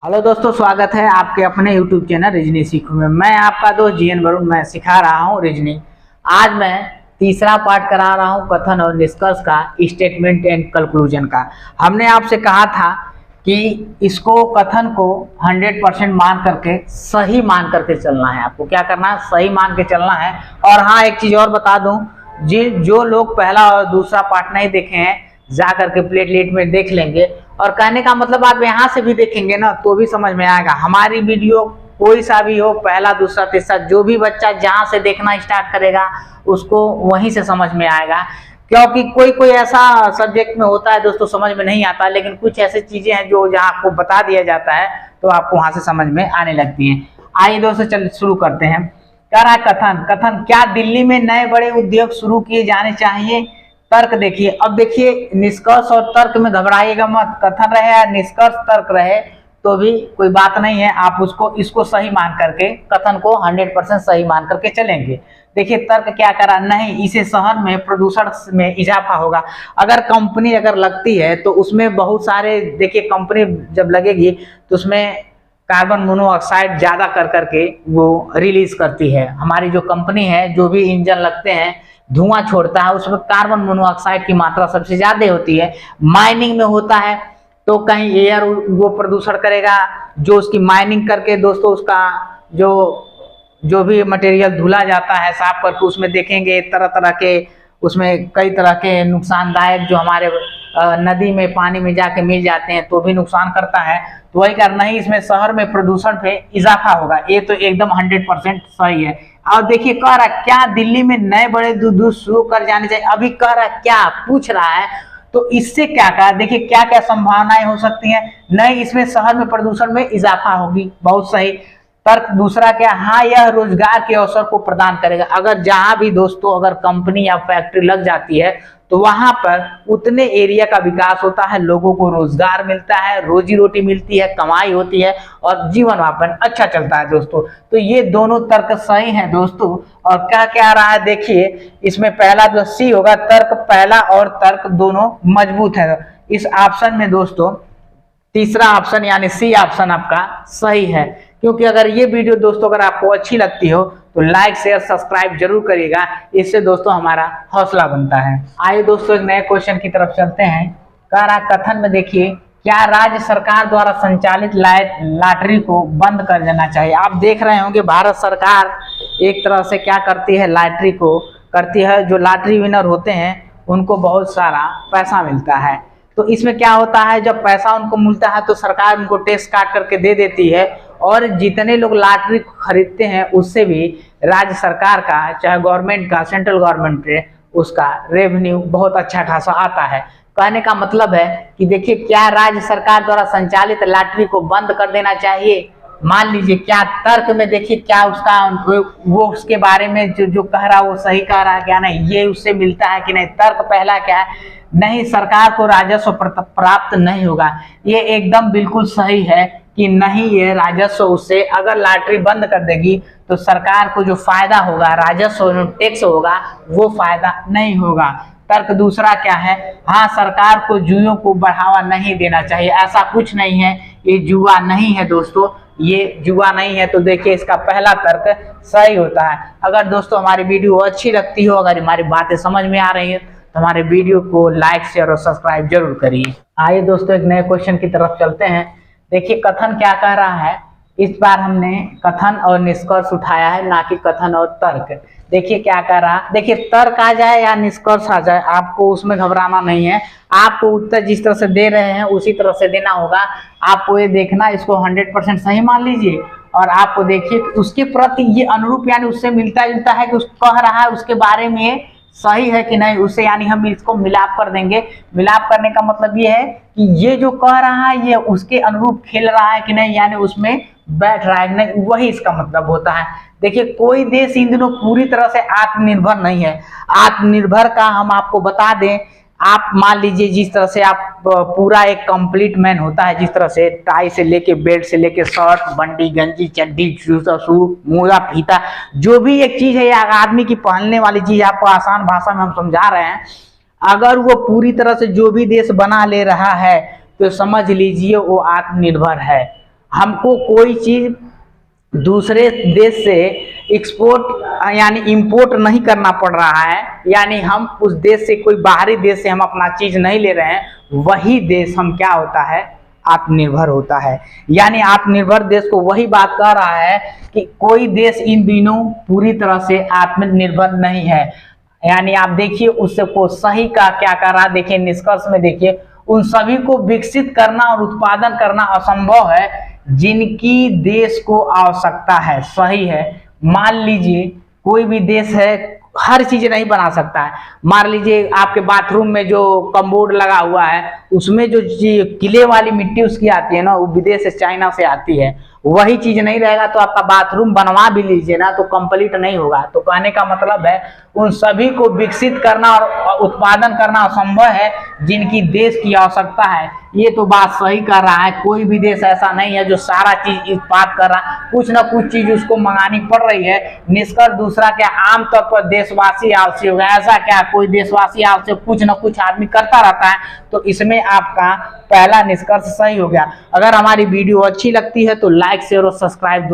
Hello दोस्तों, स्वागत है आपके अपने YouTube चैनल रिजनी सीखो में। मैं आपका दोस्त जीएन वरुण, मैं सिखा रहा हूँ रिजनी। आज मैं तीसरा पार्ट करा रहा हूँ कथन और निष्कर्ष का, स्टेटमेंट एंड कंक्लूजन का। हमने आपसे कहा था कि इसको कथन को 100% मान करके, सही मान करके चलना है। आपको क्या करना है? सही मान के चलना है। और हाँ, एक चीज़ और बता दूँ, जो लोग पहला और दूसरा पार्ट नहीं देखे हैं, जा करके प्लेलिस्ट में देख लेंगे। और कहने का मतलब आप यहाँ से भी देखेंगे ना तो भी समझ में आएगा। हमारी वीडियो कोई सा भी हो, पहला दूसरा तीसरा, जो भी बच्चा जहाँ से देखना स्टार्ट करेगा उसको वहीं से समझ में आएगा। क्योंकि कोई कोई ऐसा सब्जेक्ट में होता है दोस्तों, समझ में नहीं आता, लेकिन कुछ ऐसी चीजें हैं जो जहाँ आपको बता दिया जाता है तो आपको वहां से समझ में आने लगती हैं। आइए दोस्तों, चल शुरू करते हैं। कह रहा है कथन, क्या दिल्ली में नए बड़े उद्योग शुरू किए जाने चाहिए? तर्क देखिए। अब देखिए, निष्कर्ष और तर्क में घबराइएगा मत। कथन रहे या निष्कर्ष तर्क रहे तो भी कोई बात नहीं है, आप इसको सही मान करके, कथन को 100% सही मान करके चलेंगे। देखिए तर्क क्या करा, नहीं इसे शहर में प्रदूषण में इजाफा होगा। अगर कंपनी अगर लगती है तो उसमें बहुत सारे, देखिए कंपनी जब लगेगी तो उसमें कार्बन मोनोऑक्साइड ज्यादा कर करके वो रिलीज करती है। हमारी जो कंपनी है, जो भी इंजन लगते हैं, धुआं छोड़ता है, उसमें कार्बन मोनोऑक्साइड की मात्रा सबसे ज्यादा होती है। माइनिंग में होता है तो कहीं एयर वो प्रदूषण करेगा, जो उसकी माइनिंग करके दोस्तों उसका जो भी मटेरियल धुला जाता है साफ करके, उसमें देखेंगे तरह तरह के, उसमें कई तरह के नुकसानदायक जो हमारे नदी में पानी में जाके मिल जाते हैं तो भी नुकसान करता है। तो वही करना ही, इसमें शहर में प्रदूषण पे इजाफा होगा। ये तो एकदम 100% सही है। और देखिए कह रहा क्या दिल्ली में नए बड़े दूध शुरू कर जाने चाहिए। अभी कह रहा क्या पूछ रहा है, तो इससे क्या कहा, देखिए क्या क्या संभावनाएं हो सकती हैं। नहीं, इसमें शहर में प्रदूषण में इजाफा होगी, बहुत सही। तर्क दूसरा क्या, हाँ यह रोजगार के अवसर को प्रदान करेगा। अगर जहां भी दोस्तों अगर कंपनी या फैक्ट्री लग जाती है तो वहां पर उतने एरिया का विकास होता है, लोगों को रोजगार मिलता है, रोजी रोटी मिलती है, कमाई होती है और जीवन यापन अच्छा चलता है दोस्तों। तो ये दोनों तर्क सही हैं दोस्तों। और क्या क्या रहा है देखिए, इसमें पहला जो सी होगा, तर्क पहला और तर्क दोनों मजबूत है। इस ऑप्शन में दोस्तों तीसरा ऑप्शन यानी सी ऑप्शन आपका सही है। क्योंकि अगर ये वीडियो दोस्तों अगर आपको अच्छी लगती हो तो लाइक शेयर सब्सक्राइब जरूर करिएगा, इससे दोस्तों हमारा हौसला बनता है। आइए दोस्तों एक नए क्वेश्चन की तरफ चलते हैं। कह रहा कथन में देखिए, क्या राज्य सरकार द्वारा संचालित लॉटरी को बंद कर देना चाहिए? आप देख रहे होंगे भारत सरकार एक तरह से क्या करती है, लॉटरी को करती है। जो लॉटरी विनर होते हैं उनको बहुत सारा पैसा मिलता है। तो इसमें क्या होता है, जब पैसा उनको मिलता है तो सरकार उनको टैक्स काट करके दे देती है। और जितने लोग लॉटरी खरीदते हैं उससे भी राज्य सरकार का, चाहे गवर्नमेंट का, सेंट्रल गवर्नमेंट है, उसका रेवेन्यू बहुत अच्छा खासा आता है। कहने का मतलब है कि देखिए क्या राज्य सरकार द्वारा संचालित लॉटरी को बंद कर देना चाहिए? मान लीजिए, क्या तर्क में देखिए क्या उसका वो उसके बारे में जो कह रहा है वो सही कह रहा है क्या नहीं, ये उससे मिलता है कि नहीं। तर्क पहला क्या है, नहीं सरकार को राजस्व प्राप्त नहीं होगा। ये एकदम बिल्कुल सही है कि नहीं, ये राजस्व उससे, अगर लॉटरी बंद कर देगी तो सरकार को जो फायदा होगा, राजस्व जो टैक्स होगा, वो फायदा नहीं होगा। तर्क दूसरा क्या है, हाँ सरकार को जुओं को बढ़ावा नहीं देना चाहिए। ऐसा कुछ नहीं है, ये जुआ नहीं है दोस्तों, ये जुआ नहीं है। तो देखिए इसका पहला तर्क सही होता है। अगर दोस्तों हमारी वीडियो अच्छी लगती हो, अगर हमारी बातें समझ में आ रही है तो हमारे वीडियो को लाइक शेयर और सब्सक्राइब जरूर करिए। आइए दोस्तों एक नए क्वेश्चन की तरफ चलते हैं। देखिए कथन क्या कह रहा है, इस बार हमने कथन और निष्कर्ष उठाया है, ना कि कथन और तर्क। देखिए क्या कह रहा, देखिए तर्क आ जाए या निष्कर्ष आ जाए, आपको उसमें घबराना नहीं है। आपको उत्तर जिस तरह से दे रहे हैं उसी तरह से देना होगा। आपको ये देखना, इसको 100% सही मान लीजिए और आपको देखिए उसके प्रति ये अनुरूप यानी उससे मिलता जुलता है कि उसको कह रहा है उसके बारे में सही है कि नहीं, उससे यानी हम इसको मिलाप कर देंगे। मिलाप करने का मतलब ये है कि ये जो कह रहा है ये उसके अनुरूप खेल रहा है कि नहीं, यानी उसमें बैठ रहा है कि नहीं, वही इसका मतलब होता है। देखिए कोई देश इन दिनों पूरी तरह से आत्मनिर्भर नहीं है। आत्मनिर्भर का हम आपको बता दें, आप मान लीजिए जिस तरह से आप पूरा एक कंप्लीट मैन होता है, जिस तरह से टाई से लेके बेल्ट से लेके शर्ट, बंडी, गंजी, चड्डी, जूता, शू, मोजा, फीता, जो भी एक चीज है आदमी की पहनने वाली चीज, आपको आसान भाषा में हम समझा रहे हैं। अगर वो पूरी तरह से जो भी देश बना ले रहा है तो समझ लीजिए वो आत्मनिर्भर है। हमको कोई चीज दूसरे देश से एक्सपोर्ट यानी इंपोर्ट नहीं करना पड़ रहा है, यानी हम उस देश से, कोई बाहरी देश से हम अपना चीज नहीं ले रहे हैं। वही देश हम क्या होता है, आत्मनिर्भर होता है। यानी आत्मनिर्भर देश को वही बात कह रहा है कि कोई देश इन दिनों पूरी तरह से आत्मनिर्भर नहीं है। यानी आप देखिए उसको सही का क्या कर रहा है, देखिए निष्कर्ष में देखिए, उन सभी को विकसित करना और उत्पादन करना असंभव है जिनकी देश को आवश्यकता है। सही है। मान लीजिए कोई भी देश है, हर चीज नहीं बना सकता है। मान लीजिए आपके बाथरूम में जो कमोड लगा हुआ है, उसमें जो किले वाली मिट्टी उसकी आती है ना, वो विदेश से, चाइना से आती है। वही चीज नहीं रहेगा तो आपका बाथरूम बनवा भी लीजिए ना तो कंप्लीट नहीं होगा। तो कहने का मतलब है उन सभी को विकसित करना और उत्पादन करना असंभव है जिनकी देश की आवश्यकता है। ये तो बात सही कर रहा है। कोई भी देश ऐसा नहीं है जो सारा चीज उत्पाद कर रहा है, कुछ ना कुछ चीज उसको मंगानी पड़ रही है। निष्कर्ष दूसरा क्या, आमतौर पर देशवासी आलसी हो गया। ऐसा क्या, कोई देशवासी आलसी, कुछ ना कुछ आदमी करता रहता है। तो इसमें आपका पहला निष्कर्ष सही हो गया। अगर हमारी वीडियो अच्छी लगती है तो लाइक शेयर और सब्सक्राइब